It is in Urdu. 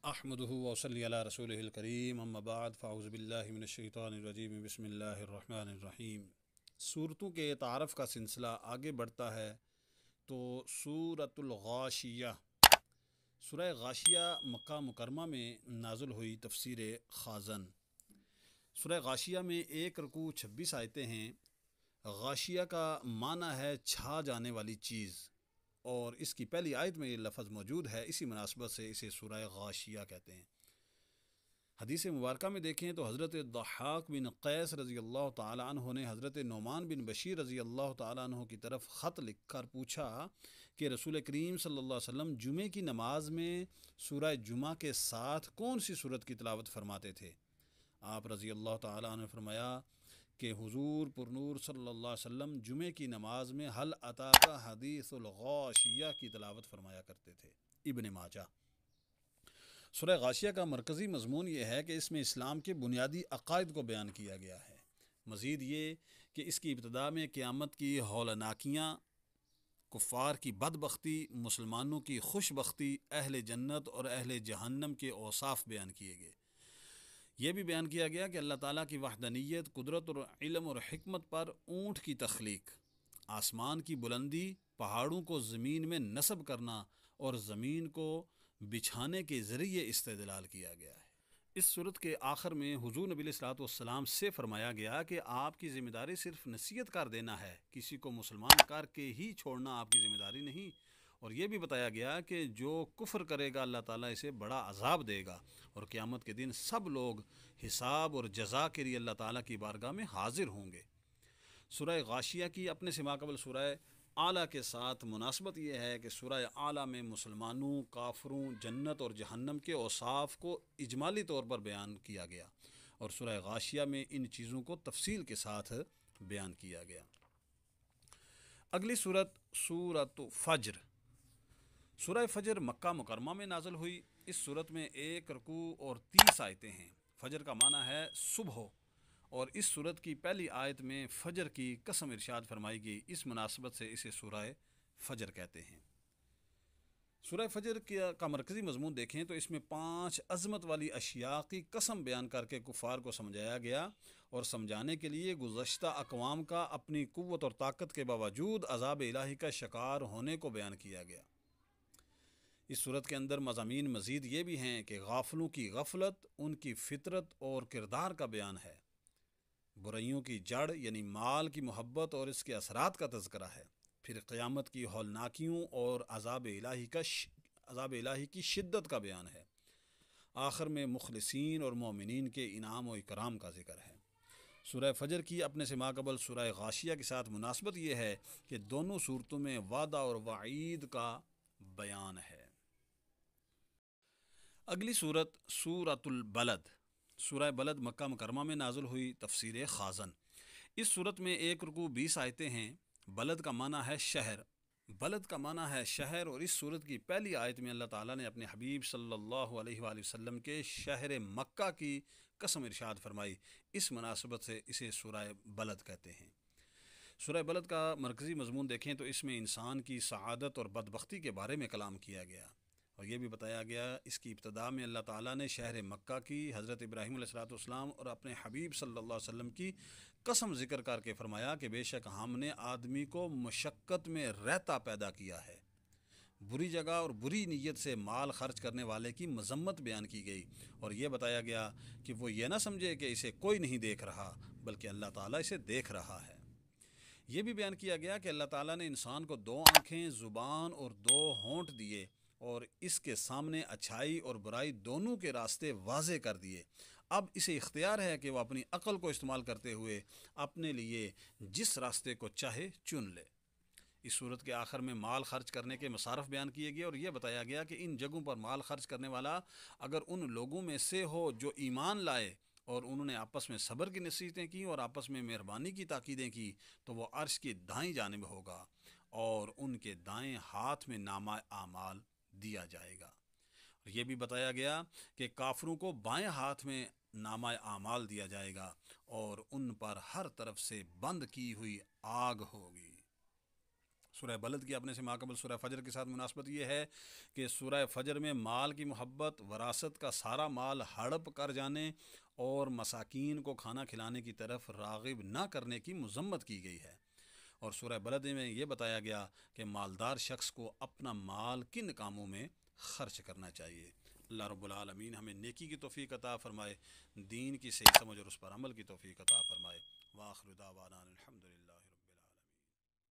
احمدہ وصلی علی رسولہ الکریم اما بعد فاعوذ باللہ من الشیطان الرجیم بسم اللہ الرحمن الرحیم۔ صورتوں کے تعارف کا سلسلہ آگے بڑھتا ہے تو سورۃ الغاشیہ، سورہ غاشیہ مکہ مکرمہ میں نازل ہوئی تفسیر خازن۔ سورہ غاشیہ میں 1 رکوع 26 آیتیں ہیں۔ غاشیہ کا معنی ہے چھا جانے والی چیز، اور اس کی پہلی آیت میں یہ لفظ موجود ہے، اسی مناسبت سے اسے سورہ غاشیہ کہتے ہیں۔ حدیث مبارکہ میں دیکھیں تو حضرت ضحاک بن قیس رضی اللہ تعالیٰ عنہ نے حضرت نعمان بن بشیر رضی اللہ تعالیٰ عنہ کی طرف خط لکھ کر پوچھا کہ رسول کریم صلی اللہ علیہ وسلم جمعے کی نماز میں سورہ جمعہ کے ساتھ کون سی سورت کی تلاوت فرماتے تھے؟ آپ رضی اللہ تعالیٰ عنہ نے فرمایا کہ حضور پرنور صلی اللہ علیہ وسلم جمعے کی نماز میں حل اتاک حدیث الغاشیہ کی تلاوت فرمایا کرتے تھے۔ ابن ماجہ۔ سورہ غاشیہ کا مرکزی مضمون یہ ہے کہ اس میں اسلام کے بنیادی عقائد کو بیان کیا گیا ہے۔ مزید یہ کہ اس کی ابتدا میں قیامت کی ہولناکیاں، کفار کی بدبختی، مسلمانوں کی خوش بختی، اہل جنت اور اہل جہنم کے اوصاف بیان کیے گئے۔ یہ بھی بیان کیا گیا کہ اللہ تعالیٰ کی وحدانیت، قدرت اور علم اور حکمت پر اونٹ کی تخلیق، آسمان کی بلندی، پہاڑوں کو زمین میں نصب کرنا اور زمین کو بچھانے کے ذریعے استدلال کیا گیا ہے۔ اس صورت کے آخر میں حضور نبی علیہ الصلوۃ والسلام سے فرمایا گیا کہ آپ کی ذمہ داری صرف نصیحت کر دینا ہے، کسی کو مسلمان کر کے ہی چھوڑنا آپ کی ذمہ داری نہیں۔ اور یہ بھی بتایا گیا کہ جو کفر کرے گا اللہ تعالیٰ اسے بڑا عذاب دے گا، اور قیامت کے دن سب لوگ حساب اور جزا کے لیے اللہ تعالیٰ کی بارگاہ میں حاضر ہوں گے۔ سورہ غاشیہ کی اپنے سے ماقبل سورہ اعلیٰ کے ساتھ مناسبت یہ ہے کہ سورہ اعلیٰ میں مسلمانوں، کافروں، جنت اور جہنم کے اوصاف کو اجمالی طور پر بیان کیا گیا، اور سورہ غاشیہ میں ان چیزوں کو تفصیل کے ساتھ بیان کیا گیا۔ اگلی سورت سورۃ فجر۔ سورہ فجر مکہ مکرمہ میں نازل ہوئی۔ اس سورت میں 1 رکوع اور 30 آیتیں ہیں۔ فجر کا معنی ہے صبح، اور اس سورت کی پہلی آیت میں فجر کی قسم ارشاد فرمائی گئی، اس مناسبت سے اسے سورہ فجر کہتے ہیں۔ سورہ فجر کا مرکزی مضمون دیکھیں تو اس میں 5 عظمت والی اشیاء کی قسم بیان کر کے کفار کو سمجھایا گیا، اور سمجھانے کے لیے گزشتہ اقوام کا اپنی قوت اور طاقت کے باوجود عذاب الہی کا شکار ہونے کو بیان کیا گیا۔ اس صورت کے اندر مضامین مزید یہ بھی ہیں کہ غافلوں کی غفلت، ان کی فطرت اور کردار کا بیان ہے، برائیوں کی جڑ یعنی مال کی محبت اور اس کے اثرات کا تذکرہ ہے، پھر قیامت کی ہولناکیوں اور عذاب الہی کی شدت کا بیان ہے، آخر میں مخلصین اور مومنین کے انعام و اکرام کا ذکر ہے۔ سورہ فجر کی اپنے سے ماقبل سورہ غاشیہ کے ساتھ مناسبت یہ ہے کہ دونوں صورتوں میں وعدہ اور وعید کا بیان ہے۔ اگلی صورت سورۃ البلد۔ سورہ بلد مکہ مکرمہ میں نازل ہوئی، تفسیر خازن۔ اس صورت میں 1 رکوع 20 آیتیں ہیں۔ بلد کا معنی ہے شہر، بلد کا معنی ہے شہر، اور اس صورت کی پہلی آیت میں اللہ تعالیٰ نے اپنے حبیب صلی اللہ علیہ وآلہ وسلم کے شہر مکہ کی قسم ارشاد فرمائی، اس مناسبت سے اسے سورہ بلد کہتے ہیں۔ سورہ بلد کا مرکزی مضمون دیکھیں تو اس میں انسان کی سعادت اور بدبختی کے بارے میں کلام کیا گیا، اور یہ بھی بتایا گیا اس کی ابتدا میں اللہ تعالیٰ نے شہر مکہ کی، حضرت ابراہیم علیہ السلام اور اپنے حبیب صلی اللہ علیہ وسلم کی قسم ذکر کر کے فرمایا کہ بے شک ہم نے آدمی کو مشقت میں رہتا پیدا کیا ہے۔ بری جگہ اور بری نیت سے مال خرچ کرنے والے کی مذمت بیان کی گئی، اور یہ بتایا گیا کہ وہ یہ نہ سمجھے کہ اسے کوئی نہیں دیکھ رہا، بلکہ اللہ تعالیٰ اسے دیکھ رہا ہے۔ یہ بھی بیان کیا گیا کہ اللہ تعالیٰ نے انسان کو 2 آنکھیں، زبان اور 2 ہونٹ دیے، اور اس کے سامنے اچھائی اور برائی دونوں کے راستے واضح کر دیے۔ اب اسے اختیار ہے کہ وہ اپنی عقل کو استعمال کرتے ہوئے اپنے لیے جس راستے کو چاہے چن لے۔ اس صورت کے آخر میں مال خرچ کرنے کے مصارف بیان کیے گئے، اور یہ بتایا گیا کہ ان جگہوں پر مال خرچ کرنے والا اگر ان لوگوں میں سے ہو جو ایمان لائے اور انہوں نے آپس میں صبر کی نصیحتیں کی اور آپس میں مہربانی کی تاکیدیں کی، تو وہ عرش کی دائیں جانب ہوگا، اور ان کے دائیں ہاتھ میں نامہ اعمال دیا جائے گا۔ یہ بھی بتایا گیا کہ کافروں کو بائیں ہاتھ میں نامہ اعمال دیا جائے گا، اور ان پر ہر طرف سے بند کی ہوئی آگ ہوگی۔ سورہ بلد کی اپنے سے ماقبل سورہ فجر کے ساتھ مناسبت یہ ہے کہ سورہ فجر میں مال کی محبت، وراثت کا سارا مال ہڑپ کر جانے اور مساکین کو کھانا کھلانے کی طرف راغب نہ کرنے کی مذمت کی گئی ہے، اور سورہ بلد میں یہ بتایا گیا کہ مالدار شخص کو اپنا مال کن کاموں میں خرچ کرنا چاہیے۔ اللہ رب العالمین ہمیں نیکی کی توفیق عطا فرمائے، دین کی صحیح سمجھ اور اس پر عمل کی توفیق عطا فرمائے۔ وآخر دعوانا الحمدللہ۔